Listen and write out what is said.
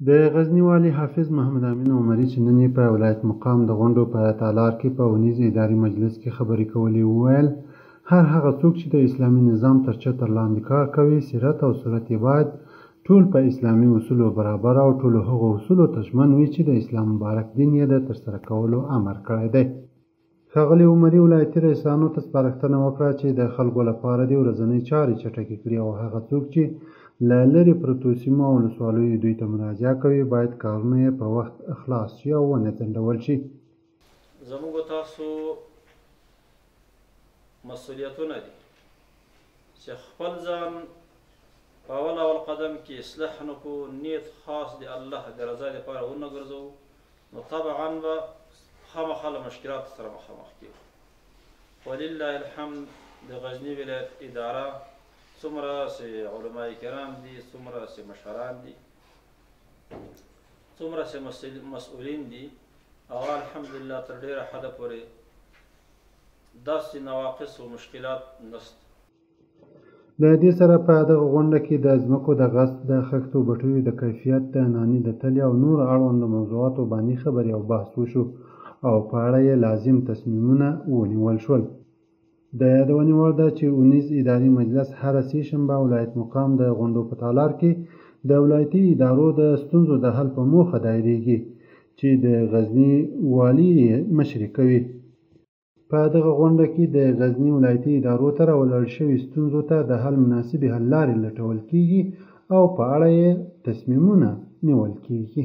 د غزني والي حافظ محمد امین عمري چې نن یې په ولایت مقام د غونډو په تالار کې په اونیز اداري مجلس کې خبرې کولې وویل هر هغه څوک چې د اسلامي نظام تر چتر لاندې کار کوي سیرت او صورت یې باید ټول په اسلامي اصولو برابر او ټولو هغو اصولو ته ژمن وي چې د اسلام مبارک دین یې د ترسره کولو امر کړی دی. ښاغلي عمري ولایتي رئیسانو ته سپارښتنه وکړه چې د خلکو لپاره دې ورځنۍ چارې چټکې کړي او هغه څوک چې له لرې پرتو سیمو او ولسوالیو دوی ته مراجعه کوي باید کارونه یې په وخت خلاص شي او ونه ځنډول شي. زموږ تاسو مسؤلیتونه دي چې خپل ځان په اول قدم کې اصلاح نکو، نیت خاص د الله د رضا لپاره ونه ګرځوو، نو طبعا به خامخا له مشکلاتو سره مخامخ کېږو. ولله الحمد د غزني ولایت اداره څومره چې علما کرام دي، څومره چې مشران دي، څومره چې مسؤلین دي، هغه الحمدلله تر ډېره حده پورې داسې نواقص او مشکلات نشته. د دې سره په دغه غونډه کې د ځمکو د غصب، د خښتو بټیو د کیفیت، د ناني د تلې او نور اړوندو موضوعاتو باندې خبرې او بحث وشو او په اړه یې لازم تصمیمونه ونیول شول. د یادونې وړ ده چې اونیز اداري مجلس هره سه شنبه ولایت مقام د غونډو په تالار کې د ولایتي ادارو د ستونزو د حل په موخه دایریږي چې د غزني والي مشري کوي. په دغه غونډه کې د غزني ولایتي ادارو ته راولاړ شوي ستونزو ته د حل مناسبې حل لارې لټول کیږي او په اړه یې تصمیمونه نیول کیږي.